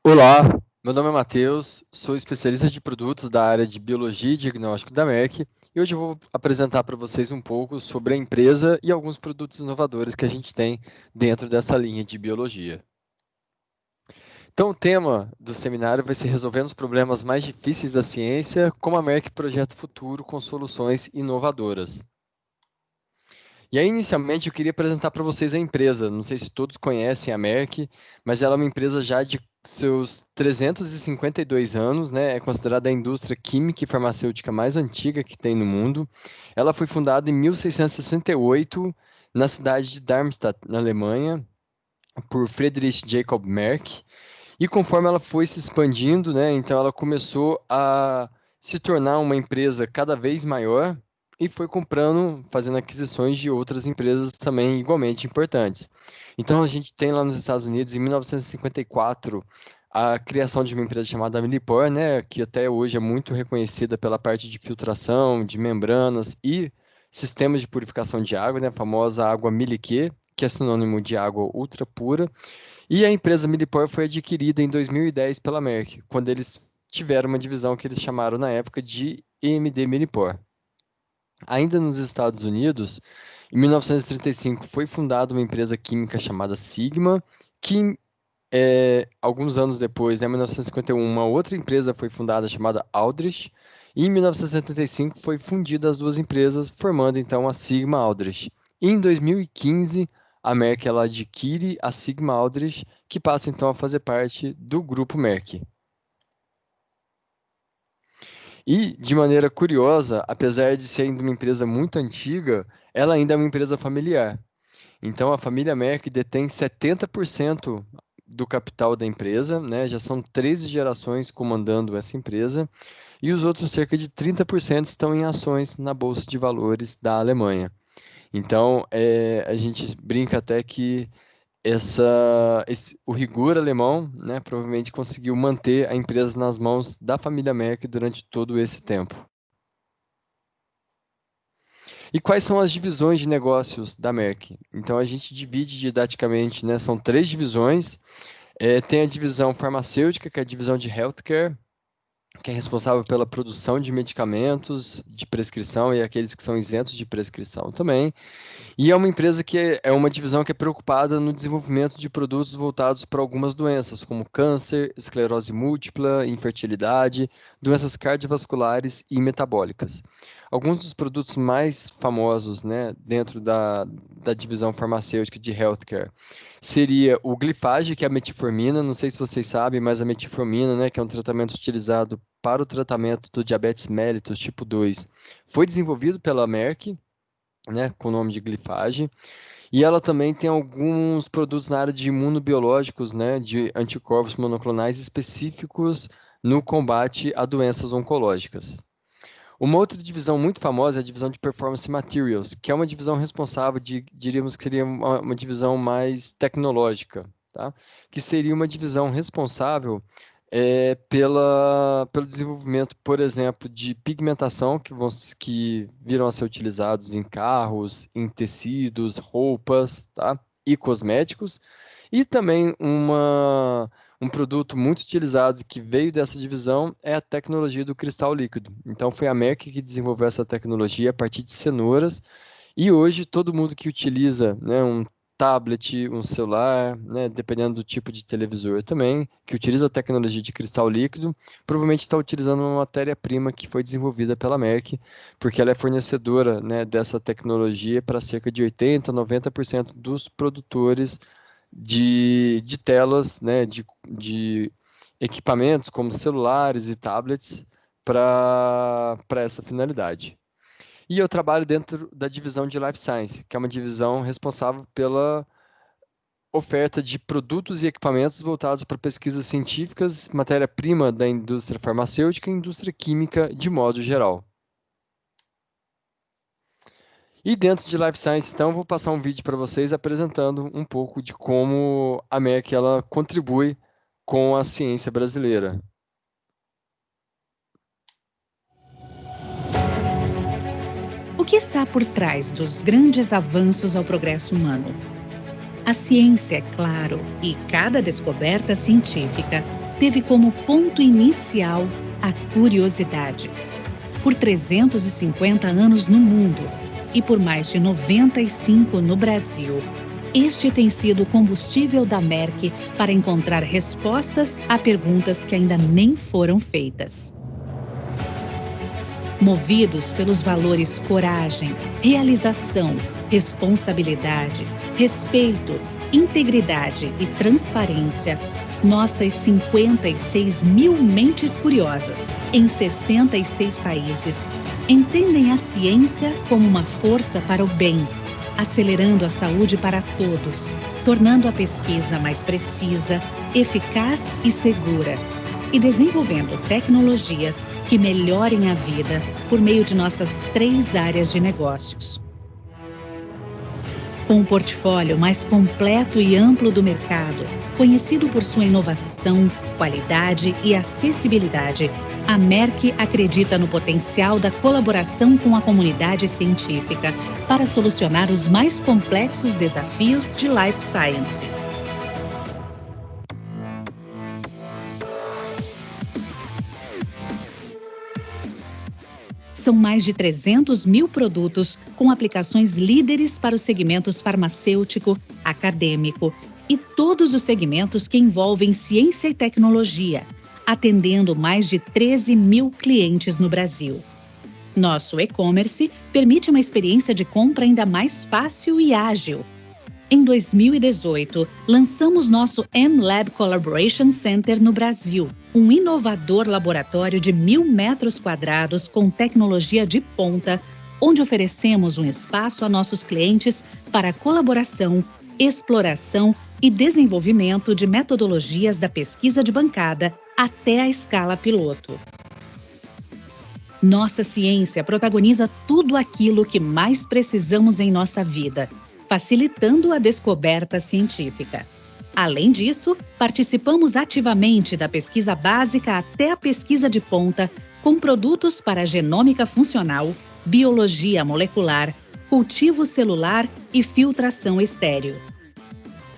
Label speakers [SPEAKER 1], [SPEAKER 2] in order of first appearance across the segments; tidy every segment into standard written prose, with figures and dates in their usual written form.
[SPEAKER 1] Olá, meu nome é Matheus, sou especialista de produtos da área de Biologia e Diagnóstico da Merck e hoje eu vou apresentar para vocês um pouco sobre a empresa e alguns produtos inovadores que a gente tem dentro dessa linha de biologia. Então, o tema do seminário vai ser resolvendo os problemas mais difíceis da ciência, como a Merck projeta o futuro com soluções inovadoras. E aí, inicialmente, eu queria apresentar para vocês a empresa. Não sei se todos conhecem a Merck, mas ela é uma empresa já de seus 352 anos, né? É considerada a indústria química e farmacêutica mais antiga que tem no mundo. Ela foi fundada em 1668, na cidade de Darmstadt, na Alemanha, por Friedrich Jacob Merck. E conforme ela foi se expandindo, né? Então ela começou a se tornar uma empresa cada vez maior e foi comprando, fazendo aquisições de outras empresas também igualmente importantes. Então a gente tem lá nos Estados Unidos, em 1954, a criação de uma empresa chamada Millipore, né, que até hoje é muito reconhecida pela parte de filtração, de membranas e sistemas de purificação de água, né, a famosa água Milliquê, que é sinônimo de água ultra pura. E a empresa Millipore foi adquirida em 2010 pela Merck, quando eles tiveram uma divisão que eles chamaram na época de EMD Millipore. Ainda nos Estados Unidos, em 1935 foi fundada uma empresa química chamada Sigma, que alguns anos depois, em 1951, uma outra empresa foi fundada chamada Aldrich, e em 1975 foi fundida as duas empresas, formando então a Sigma Aldrich. E em 2015, a Merck ela adquire a Sigma Aldrich, que passa então a fazer parte do grupo Merck. E, de maneira curiosa, apesar de ser ainda uma empresa muito antiga, ela ainda é uma empresa familiar. Então, a família Merck detém 70% do capital da empresa, né? Já são 13 gerações comandando essa empresa, e os outros cerca de 30% estão em ações na Bolsa de Valores da Alemanha. Então, a gente brinca até que o rigor alemão, né, provavelmente conseguiu manter a empresa nas mãos da família Merck durante todo esse tempo. E quais são as divisões de negócios da Merck? Então, a gente divide didaticamente, né? São três divisões. Tem a divisão farmacêutica, que é a divisão de healthcare, que é responsável pela produção de medicamentos de prescrição e aqueles que são isentos de prescrição também. E é uma empresa que é uma divisão que é preocupada no desenvolvimento de produtos voltados para algumas doenças, como câncer, esclerose múltipla, infertilidade, doenças cardiovasculares e metabólicas. Alguns dos produtos mais famosos, né, dentro da divisão farmacêutica de healthcare seria o Glifage, que é a metformina. Não sei se vocês sabem, mas a metformina, né, que é um tratamento utilizado para o tratamento do diabetes mellitus tipo 2, foi desenvolvido pela Merck, né, com o nome de Glifage. E ela também tem alguns produtos na área de imunobiológicos, né, de anticorpos monoclonais específicos no combate a doenças oncológicas. Uma outra divisão muito famosa é a divisão de Performance Materials, que é uma divisão responsável diríamos que seria uma divisão mais tecnológica, tá? Que seria uma divisão responsável pelo desenvolvimento, por exemplo, de pigmentação que viram a ser utilizados em carros, em tecidos, roupas, tá? E cosméticos. E também um produto muito utilizado que veio dessa divisão é a tecnologia do cristal líquido. Então, foi a Merck que desenvolveu essa tecnologia a partir de cenouras. E hoje, todo mundo que utiliza, né, um tablet, um celular, né, dependendo do tipo de televisor também, que utiliza a tecnologia de cristal líquido, provavelmente está utilizando uma matéria-prima que foi desenvolvida pela Merck, porque ela é fornecedora, né, dessa tecnologia para cerca de 80, 90% dos produtores de telas, né, de equipamentos como celulares e tablets para essa finalidade. E eu trabalho dentro da divisão de Life Science, que é uma divisão responsável pela oferta de produtos e equipamentos voltados para pesquisas científicas, matéria-prima da indústria farmacêutica e indústria química de modo geral. E dentro de Life Science, então, eu vou passar um vídeo para vocês apresentando um pouco de como a Merck ela contribui com a ciência brasileira.
[SPEAKER 2] O que está por trás dos grandes avanços ao progresso humano? A ciência, é claro, e cada descoberta científica teve como ponto inicial a curiosidade. Por 350 anos no mundo e por mais de 95 no Brasil, este tem sido o combustível da Merck para encontrar respostas a perguntas que ainda nem foram feitas. Movidos pelos valores coragem, realização, responsabilidade, respeito, integridade e transparência, nossas 56 mil mentes curiosas em 66 países entendem a ciência como uma força para o bem, acelerando a saúde para todos, tornando a pesquisa mais precisa, eficaz e segura, e desenvolvendo tecnologias que melhorem a vida por meio de nossas 3 áreas de negócios. Com um portfólio mais completo e amplo do mercado, conhecido por sua inovação, qualidade e acessibilidade, a Merck acredita no potencial da colaboração com a comunidade científica para solucionar os mais complexos desafios de Life Science. São mais de 300 mil produtos com aplicações líderes para os segmentos farmacêutico, acadêmico e todos os segmentos que envolvem ciência e tecnologia, atendendo mais de 13 mil clientes no Brasil. Nosso e-commerce permite uma experiência de compra ainda mais fácil e ágil. Em 2018, lançamos nosso M-Lab Collaboration Center no Brasil, um inovador laboratório de 1.000 metros quadrados com tecnologia de ponta, onde oferecemos um espaço a nossos clientes para colaboração, exploração e desenvolvimento de metodologias da pesquisa de bancada até a escala piloto. Nossa ciência protagoniza tudo aquilo que mais precisamos em nossa vida, facilitando a descoberta científica. Além disso, participamos ativamente da pesquisa básica até a pesquisa de ponta, com produtos para genômica funcional, biologia molecular, cultivo celular e filtração estéril.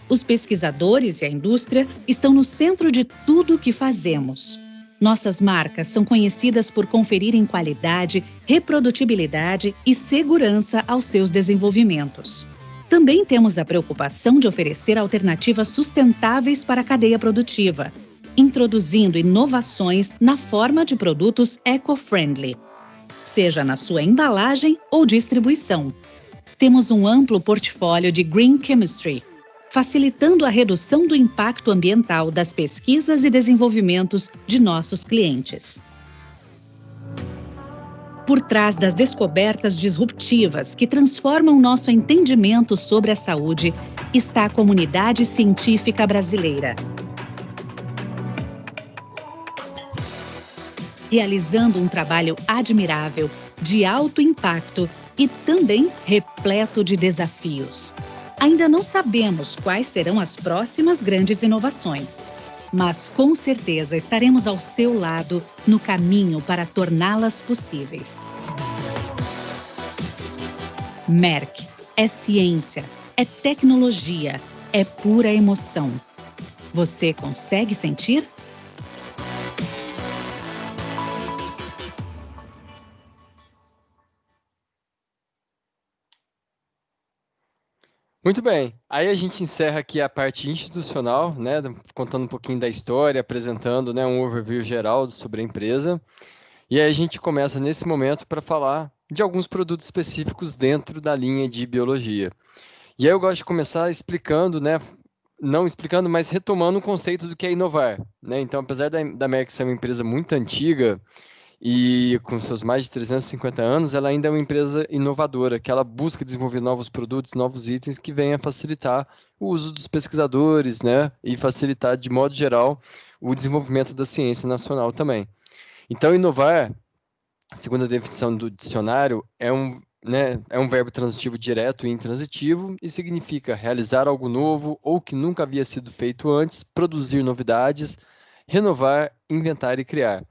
[SPEAKER 2] Os pesquisadores e a indústria estão no centro de tudo o que fazemos. Nossas marcas são conhecidas por conferirem qualidade, reprodutibilidade e segurança aos seus desenvolvimentos. Também temos a preocupação de oferecer alternativas sustentáveis para a cadeia produtiva, introduzindo inovações na forma de produtos eco-friendly, seja na sua embalagem ou distribuição. Temos um amplo portfólio de Green Chemistry, facilitando a redução do impacto ambiental das pesquisas e desenvolvimentos de nossos clientes. Por trás das descobertas disruptivas que transformam nosso entendimento sobre a saúde está a comunidade científica brasileira. Realizando um trabalho admirável, de alto impacto e também repleto de desafios. Ainda não sabemos quais serão as próximas grandes inovações, mas com certeza estaremos ao seu lado no caminho para torná-las possíveis. Merck é ciência, é tecnologia, é pura emoção. Você consegue sentir?
[SPEAKER 1] Muito bem, aí a gente encerra aqui a parte institucional, né, contando um pouquinho da história, apresentando, né, um overview geral sobre a empresa. E aí a gente começa nesse momento para falar de alguns produtos específicos dentro da linha de biologia. E aí eu gosto de começar explicando, né, não explicando, mas retomando o conceito do que é inovar, né? Então, apesar da Merck ser uma empresa muito antiga, e com seus mais de 350 anos, ela ainda é uma empresa inovadora, que ela busca desenvolver novos produtos, novos itens que venham a facilitar o uso dos pesquisadores, né? E facilitar, de modo geral, o desenvolvimento da ciência nacional também. Então, inovar, segundo a definição do dicionário, é um verbo transitivo direto e intransitivo e significa realizar algo novo ou que nunca havia sido feito antes, produzir novidades, renovar, inventar e criar.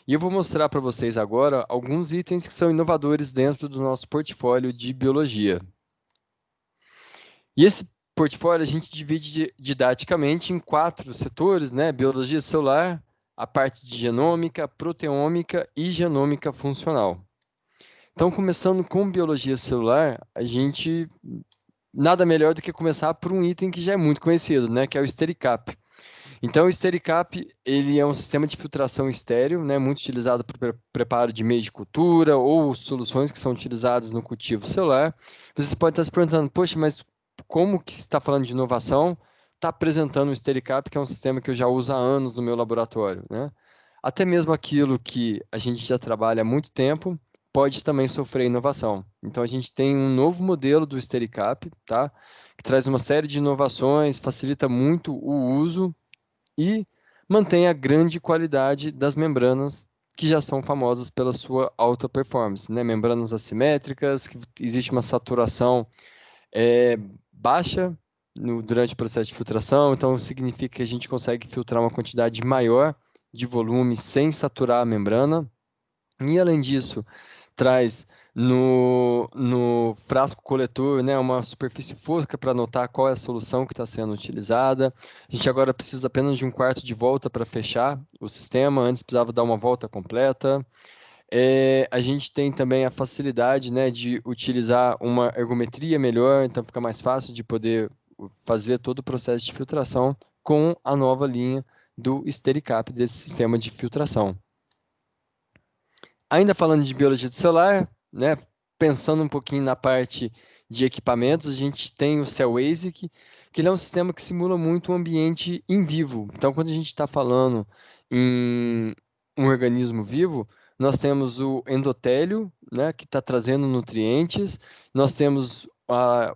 [SPEAKER 1] E eu vou mostrar para vocês agora alguns itens que são inovadores dentro do nosso portfólio de biologia. E esse portfólio a gente divide didaticamente em 4 setores, né? Biologia celular, a parte de genômica, proteômica e genômica funcional. Então, começando com biologia celular, a gente nada melhor do que começar por um item que já é muito conhecido, né? Que é o Stericap. Então, o Stericap, ele é um sistema de filtração estéril, né, muito utilizado para preparo de meio de cultura ou soluções que são utilizadas no cultivo celular. Vocês podem estar se perguntando, poxa, mas como que está falando de inovação? Está apresentando o Stericap, que é um sistema que eu já uso há anos no meu laboratório, né? Até mesmo aquilo que a gente já trabalha há muito tempo pode também sofrer inovação. Então, a gente tem um novo modelo do Stericap, tá? Que traz uma série de inovações, facilita muito o uso e mantém a grande qualidade das membranas que já são famosas pela sua alta performance, né? Membranas assimétricas, que existe uma saturação baixa durante o processo de filtração, então significa que a gente consegue filtrar uma quantidade maior de volume sem saturar a membrana. E além disso, traz no frasco coletor, né, uma superfície fosca para notar qual é a solução que está sendo utilizada. A gente agora precisa apenas de um quarto de volta para fechar o sistema, antes precisava dar uma volta completa. A gente tem também a facilidade, né, de utilizar uma ergometria melhor, então fica mais fácil de poder fazer todo o processo de filtração com a nova linha do Stericap desse sistema de filtração. Ainda falando de biologia do celular, né, pensando um pouquinho na parte de equipamentos, a gente tem o CellASIC, que ele é um sistema que simula muito o ambiente em vivo. Então, quando a gente está falando em um organismo vivo, nós temos o endotélio, né, que está trazendo nutrientes, nós temos a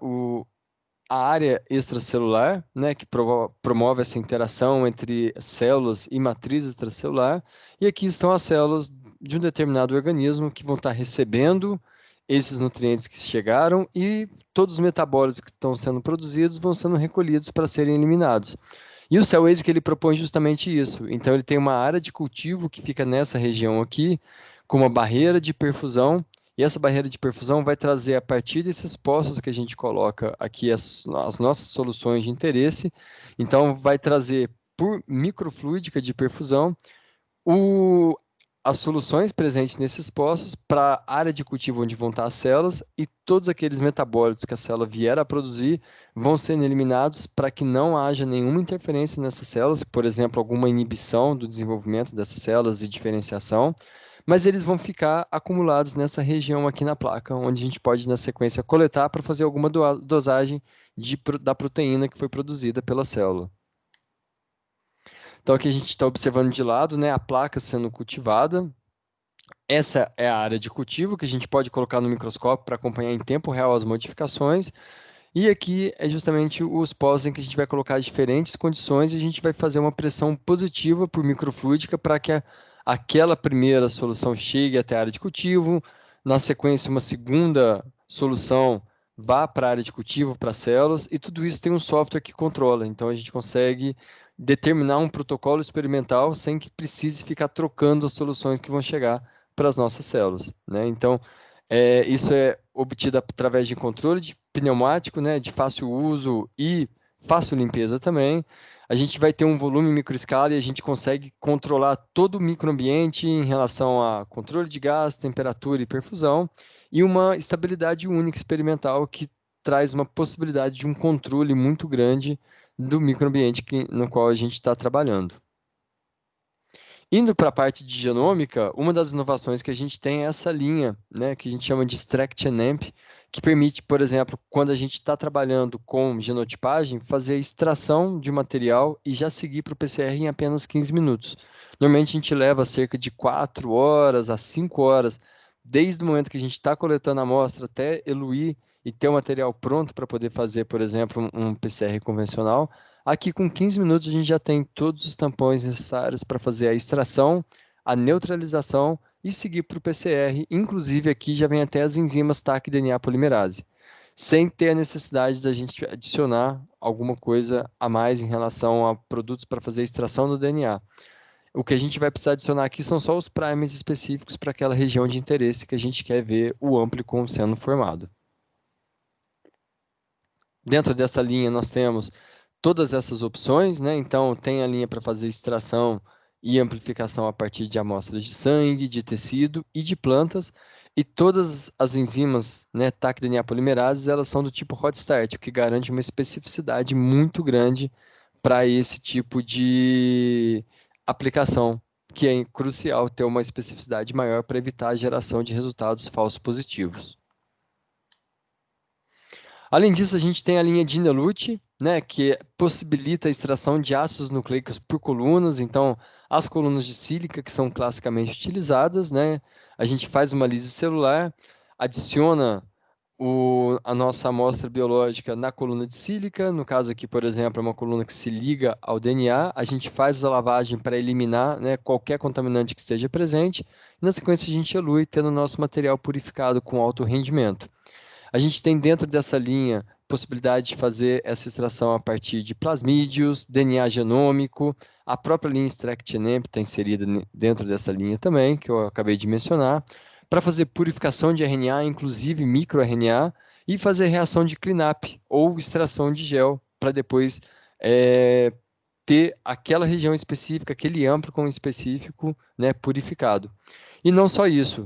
[SPEAKER 1] área extracelular, né, que promove essa interação entre células e matriz extracelular, e aqui estão as células de um determinado organismo que vão estar recebendo esses nutrientes que chegaram e todos os metabólitos que estão sendo produzidos vão sendo recolhidos para serem eliminados. E o CellASIC ele propõe justamente isso. Então ele tem uma área de cultivo que fica nessa região aqui, com uma barreira de perfusão, e essa barreira de perfusão vai trazer, a partir desses poços que a gente coloca aqui, as nossas soluções de interesse. Então, vai trazer por microfluídica de perfusão as soluções presentes nesses poços para a área de cultivo onde vão estar as células e todos aqueles metabólitos que a célula vier a produzir vão sendo eliminados para que não haja nenhuma interferência nessas células, por exemplo, alguma inibição do desenvolvimento dessas células e diferenciação, mas eles vão ficar acumulados nessa região aqui na placa, onde a gente pode, na sequência, coletar para fazer alguma dosagem da proteína que foi produzida pela célula. Então, aqui a gente está observando de lado, né, a placa sendo cultivada. Essa é a área de cultivo que a gente pode colocar no microscópio para acompanhar em tempo real as modificações. E aqui é justamente os poços em que a gente vai colocar diferentes condições e a gente vai fazer uma pressão positiva por microfluídica para que aquela primeira solução chegue até a área de cultivo. Na sequência, uma segunda solução vá para a área de cultivo, para as células, e tudo isso tem um software que controla. Então, a gente consegue determinar um protocolo experimental sem que precise ficar trocando as soluções que vão chegar para as nossas células, né? Então, isso é obtido através de controle de pneumático, né, de fácil uso e fácil limpeza também. A gente vai ter um volume microescala e a gente consegue controlar todo o microambiente em relação a controle de gás, temperatura e perfusão, e uma estabilidade única experimental que traz uma possibilidade de um controle muito grande do microambiente no qual a gente está trabalhando. Indo para a parte de genômica, uma das inovações que a gente tem é essa linha, né, que a gente chama de Extract-and-Amp, que permite, por exemplo, quando a gente está trabalhando com genotipagem, fazer a extração de material e já seguir para o PCR em apenas 15 minutos. Normalmente a gente leva cerca de 4 horas a 5 horas, desde o momento que a gente está coletando a amostra até eluir e ter o material pronto para poder fazer, por exemplo, um PCR convencional. Aqui com 15 minutos a gente já tem todos os tampões necessários para fazer a extração, a neutralização e seguir para o PCR. Inclusive aqui já vem até as enzimas TAC DNA polimerase, sem ter a necessidade da gente adicionar alguma coisa a mais em relação a produtos para fazer a extração do DNA. O que a gente vai precisar adicionar aqui são só os primers específicos para aquela região de interesse que a gente quer ver o amplicon sendo formado. Dentro dessa linha, nós temos todas essas opções, né? Então, tem a linha para fazer extração e amplificação a partir de amostras de sangue, de tecido e de plantas. E todas as enzimas, né, Taq DNA polimerases, elas são do tipo hot start, o que garante uma especificidade muito grande para esse tipo de aplicação, que é crucial ter uma especificidade maior para evitar a geração de resultados falsos positivos. Além disso, a gente tem a linha de Inelute, né, que possibilita a extração de ácidos nucleicos por colunas. Então, as colunas de sílica, que são classicamente utilizadas, né, a gente faz uma lise celular, adiciona a nossa amostra biológica na coluna de sílica. No caso aqui, por exemplo, é uma coluna que se liga ao DNA. A gente faz a lavagem para eliminar, né, qualquer contaminante que esteja presente. E, na sequência, a gente elui, tendo o nosso material purificado com alto rendimento. A gente tem dentro dessa linha possibilidade de fazer essa extração a partir de plasmídios, DNA genômico, a própria linha Extract-NEMP está inserida dentro dessa linha também, que eu acabei de mencionar, para fazer purificação de RNA, inclusive microRNA, e fazer reação de cleanup ou extração de gel, para depois ter aquela região específica, aquele amplicon específico, né, purificado. E não só isso,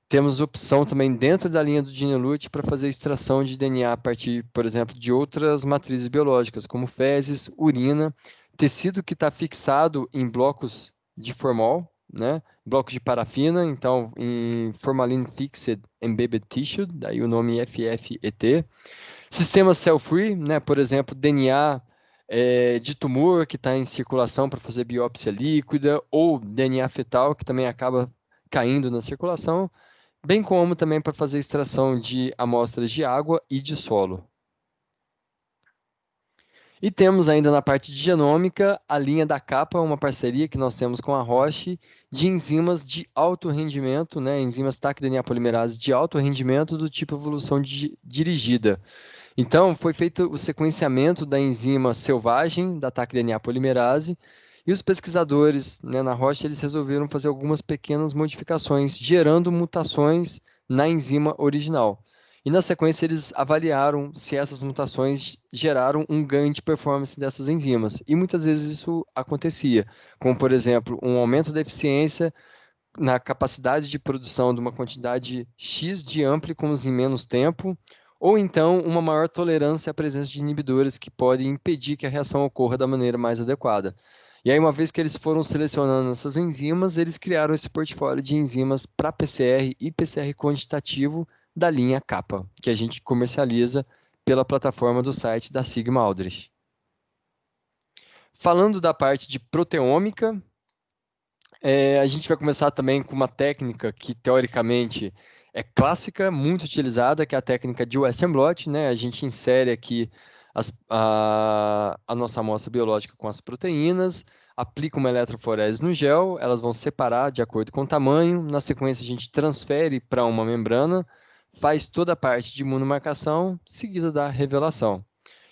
[SPEAKER 1] temos opção também dentro da linha do Dinelute para fazer extração de DNA a partir, por exemplo, de outras matrizes biológicas, como fezes, urina, tecido que está fixado em blocos de formol, né? Blocos de parafina, então em Formalin Fixed Embedded Tissue, daí o nome FFET. Sistemas cell-free, né? Por exemplo, DNA de tumor que está em circulação para fazer biópsia líquida, ou DNA fetal que também acaba caindo na circulação, bem como também para fazer extração de amostras de água e de solo. E temos ainda na parte de genômica a linha da capa, uma parceria que nós temos com a Roche de enzimas de alto rendimento, né, enzimas Taq-DNA polimerase de alto rendimento do tipo evolução dirigida. Então, foi feito o sequenciamento da enzima selvagem da Taq-DNA polimerase e os pesquisadores, né, na Roche, eles resolveram fazer algumas pequenas modificações, gerando mutações na enzima original. E na sequência eles avaliaram se essas mutações geraram um ganho de performance dessas enzimas. E muitas vezes isso acontecia, como por exemplo, um aumento da eficiência na capacidade de produção de uma quantidade X de amplicons em menos tempo, ou então uma maior tolerância à presença de inibidores que podem impedir que a reação ocorra da maneira mais adequada. E aí, uma vez que eles foram selecionando essas enzimas, eles criaram esse portfólio de enzimas para PCR e PCR quantitativo da linha capa, que a gente comercializa pela plataforma do site da Sigma Aldrich. Falando da parte de proteômica, a gente vai começar também com uma técnica que, teoricamente, é clássica, muito utilizada, que é a técnica de Western blot, né? A gente insere aqui a nossa amostra biológica com as proteínas, aplica uma eletroforese no gel, elas vão separar de acordo com o tamanho, na sequência a gente transfere para uma membrana, faz toda a parte de imunomarcação, seguida da revelação.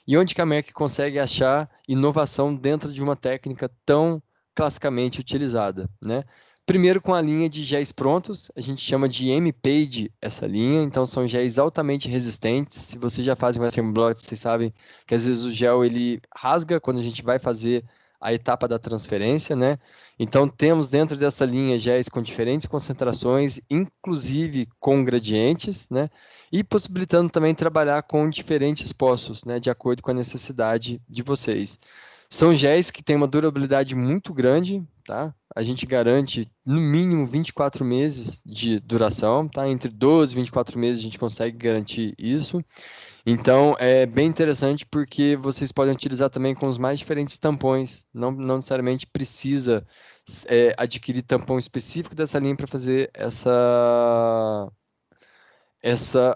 [SPEAKER 1] E onde que a Merck consegue achar inovação dentro de uma técnica tão classicamente utilizada, né? Primeiro com a linha de géis prontos, a gente chama de M-Page essa linha, então são géis altamente resistentes. Se vocês já fazem Western blot, vocês sabem que às vezes o gel ele rasga quando a gente vai fazer a etapa da transferência, né? Então temos dentro dessa linha géis com diferentes concentrações, inclusive com gradientes, né? E possibilitando também trabalhar com diferentes poços, né? De acordo com a necessidade de vocês. São géis que têm uma durabilidade muito grande, tá? A gente garante no mínimo 24 meses de duração, tá? Entre 12 e 24 meses a gente consegue garantir isso. Então, é bem interessante porque vocês podem utilizar também com os mais diferentes tampões. Não necessariamente precisa adquirir tampão específico dessa linha para fazer essa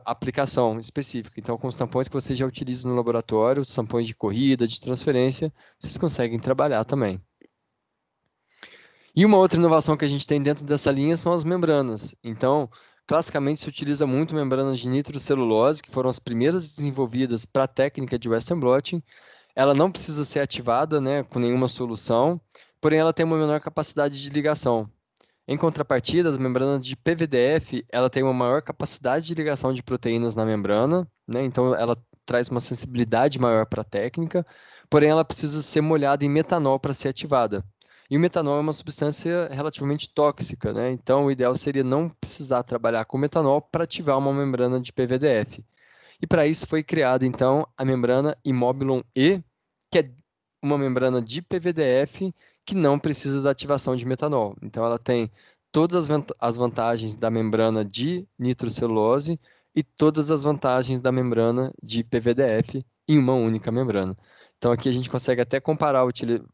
[SPEAKER 1] aplicação específica. Então, com os tampões que você já utiliza no laboratório, os tampões de corrida, de transferência, vocês conseguem trabalhar também. E uma outra inovação que a gente tem dentro dessa linha são as membranas. Então, classicamente se utiliza muito membranas de nitrocelulose, que foram as primeiras desenvolvidas para a técnica de Western blotting. Ela não precisa ser ativada, né, com nenhuma solução, porém ela tem uma menor capacidade de ligação. Em contrapartida, as membranas de PVDF, ela tem uma maior capacidade de ligação de proteínas na membrana, né? Então ela traz uma sensibilidade maior para a técnica, porém ela precisa ser molhada em metanol para ser ativada. E o metanol é uma substância relativamente tóxica, né? Então o ideal seria não precisar trabalhar com metanol para ativar uma membrana de PVDF. E para isso foi criada então a membrana Imobilon E, que é uma membrana de PVDF que não precisa da ativação de metanol. Então ela tem todas as vantagens da membrana de nitrocelulose e todas as vantagens da membrana de PVDF em uma única membrana. Então aqui a gente consegue até comparar,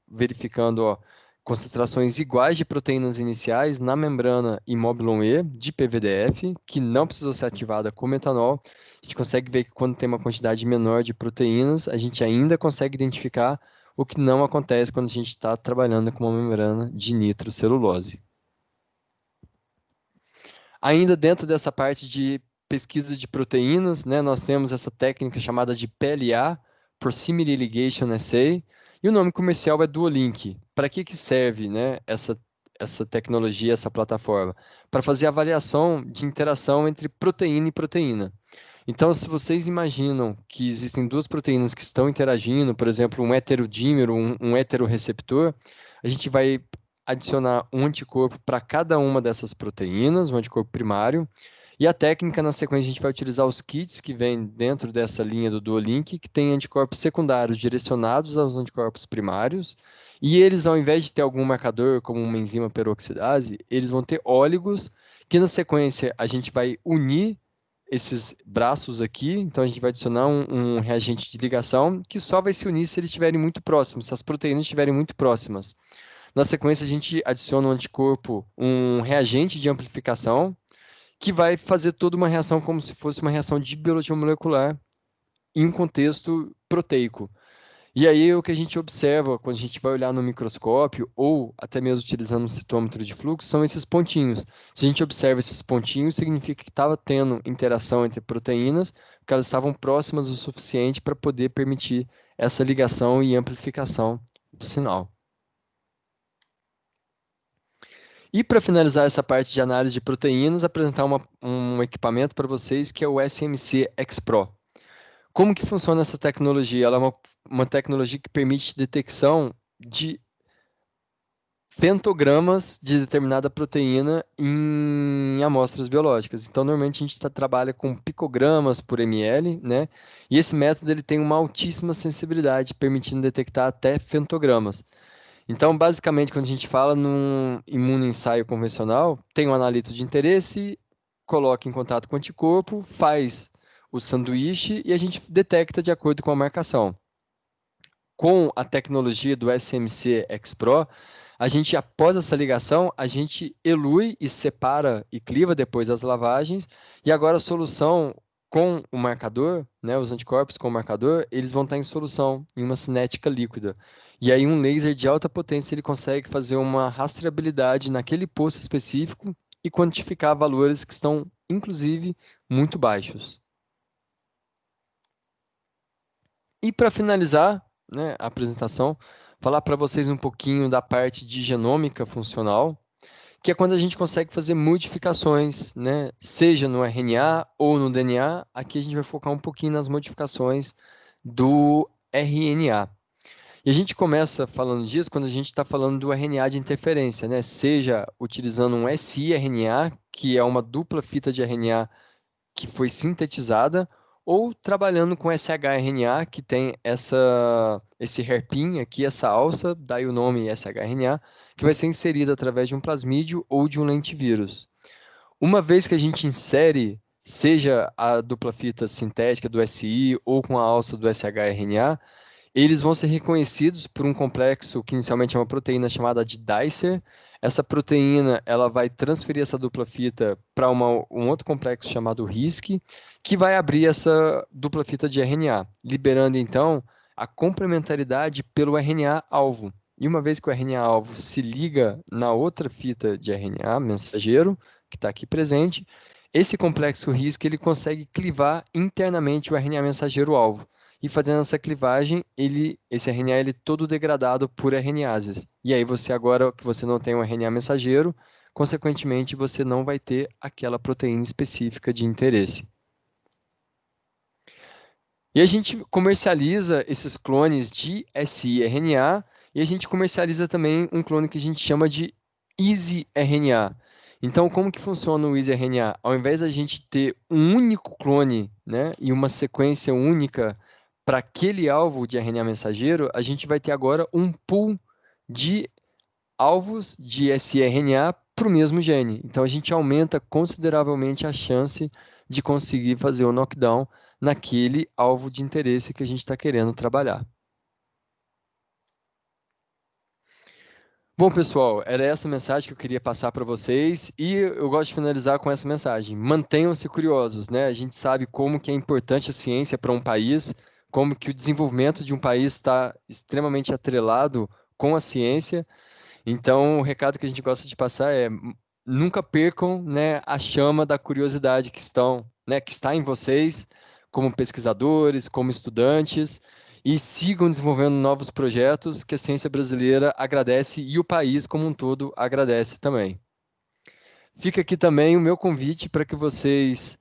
[SPEAKER 1] verificando, ó, concentrações iguais de proteínas iniciais na membrana Imobilon E de PVDF, que não precisou ser ativada com metanol. A gente consegue ver que quando tem uma quantidade menor de proteínas, a gente ainda consegue identificar o que não acontece quando a gente está trabalhando com uma membrana de nitrocelulose. Ainda dentro dessa parte de pesquisa de proteínas, né, nós temos essa técnica chamada de PLA, Proximity Ligation Assay, e o nome comercial é Duolink. Para que serve, né, essa tecnologia, essa plataforma? Para fazer avaliação de interação entre proteína e proteína. Então, se vocês imaginam que existem duas proteínas que estão interagindo, por exemplo, um heterodímero, um heterorreceptor, a gente vai adicionar um anticorpo para cada uma dessas proteínas, um anticorpo primário, e a técnica, na sequência, a gente vai utilizar os kits que vêm dentro dessa linha do Duolink, que tem anticorpos secundários direcionados aos anticorpos primários, e eles, ao invés de ter algum marcador, como uma enzima peroxidase, eles vão ter óligos, que na sequência a gente vai unir esses braços aqui, então a gente vai adicionar um reagente de ligação que só vai se unir se eles estiverem muito próximos, se as proteínas estiverem muito próximas. Na sequência, a gente adiciona um anticorpo, um reagente de amplificação, que vai fazer toda uma reação como se fosse uma reação de biologia molecular em um contexto proteico. E aí o que a gente observa quando a gente vai olhar no microscópio ou até mesmo utilizando um citômetro de fluxo são esses pontinhos. Se a gente observa esses pontinhos, significa que estava tendo interação entre proteínas, que elas estavam próximas o suficiente para poder permitir essa ligação e amplificação do sinal. E para finalizar essa parte de análise de proteínas, apresentar um equipamento para vocês que é o SMC X-Pro. Como que funciona essa tecnologia? Ela é uma tecnologia que permite detecção de femtogramas de determinada proteína em amostras biológicas. Então, normalmente a gente trabalha com picogramas por ml, né? E esse método ele tem uma altíssima sensibilidade, permitindo detectar até femtogramas. Então, basicamente, quando a gente fala num imunoensaio convencional, tem um analito de interesse, coloca em contato com o anticorpo, faz o sanduíche e a gente detecta de acordo com a marcação. Com a tecnologia do SMC X-Pro, a gente, após essa ligação, a gente elui e separa e cliva depois as lavagens, e agora a solução com o marcador, né, os anticorpos com o marcador, eles vão estar em solução, em uma cinética líquida. E aí um laser de alta potência, ele consegue fazer uma rastreabilidade naquele posto específico e quantificar valores que estão, inclusive, muito baixos. E para finalizar, né, a apresentação, falar para vocês um pouquinho da parte de genômica funcional, que é quando a gente consegue fazer modificações, né, seja no RNA ou no DNA. Aqui a gente vai focar um pouquinho nas modificações do RNA. E a gente começa falando disso quando a gente está falando do RNA de interferência, né? Seja utilizando um siRNA, que é uma dupla fita de RNA que foi sintetizada, ou trabalhando com shRNA, que tem esse hairpin aqui, essa alça, daí o nome shRNA, que vai ser inserido através de um plasmídio ou de um lentivírus. Uma vez que a gente insere, seja a dupla fita sintética do SI ou com a alça do shRNA, eles vão ser reconhecidos por um complexo que inicialmente é uma proteína chamada de Dicer. Essa proteína ela vai transferir essa dupla fita para um outro complexo chamado RISC, que vai abrir essa dupla fita de RNA, liberando então a complementaridade pelo RNA-alvo. E uma vez que o RNA-alvo se liga na outra fita de RNA mensageiro, que está aqui presente, esse complexo RISC ele consegue clivar internamente o RNA mensageiro-alvo. E fazendo essa clivagem, esse RNA ele é todo degradado por RNases. E aí você agora que você não tem um RNA mensageiro, consequentemente você não vai ter aquela proteína específica de interesse. E a gente comercializa esses clones de siRNA e a gente comercializa também um clone que a gente chama de EasyRNA. Então, como que funciona o EasyRNA? Ao invés da gente ter um único clone, né, e uma sequência única para aquele alvo de RNA mensageiro, a gente vai ter agora um pool de alvos de siRNA para o mesmo gene. Então, a gente aumenta consideravelmente a chance de conseguir fazer o knockdown naquele alvo de interesse que a gente está querendo trabalhar. Bom, pessoal, era essa mensagem que eu queria passar para vocês e eu gosto de finalizar com essa mensagem. Mantenham-se curiosos, né? A gente sabe como que é importante a ciência para um país, como que o desenvolvimento de um país está extremamente atrelado com a ciência. Então, o recado que a gente gosta de passar é nunca percam, né, a chama da curiosidade que está em vocês, como pesquisadores, como estudantes, e sigam desenvolvendo novos projetos que a ciência brasileira agradece e o país como um todo agradece também. Fica aqui também o meu convite para que vocês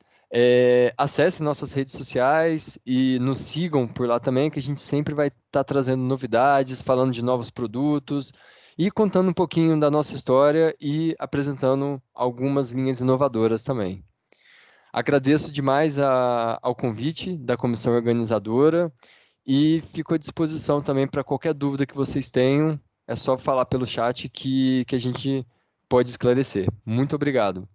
[SPEAKER 1] acessem nossas redes sociais e nos sigam por lá também, que a gente sempre vai estar trazendo novidades, falando de novos produtos e contando um pouquinho da nossa história e apresentando algumas linhas inovadoras também. Agradeço demais ao convite da comissão organizadora e fico à disposição também para qualquer dúvida que vocês tenham. É só falar pelo chat que a gente pode esclarecer. Muito obrigado.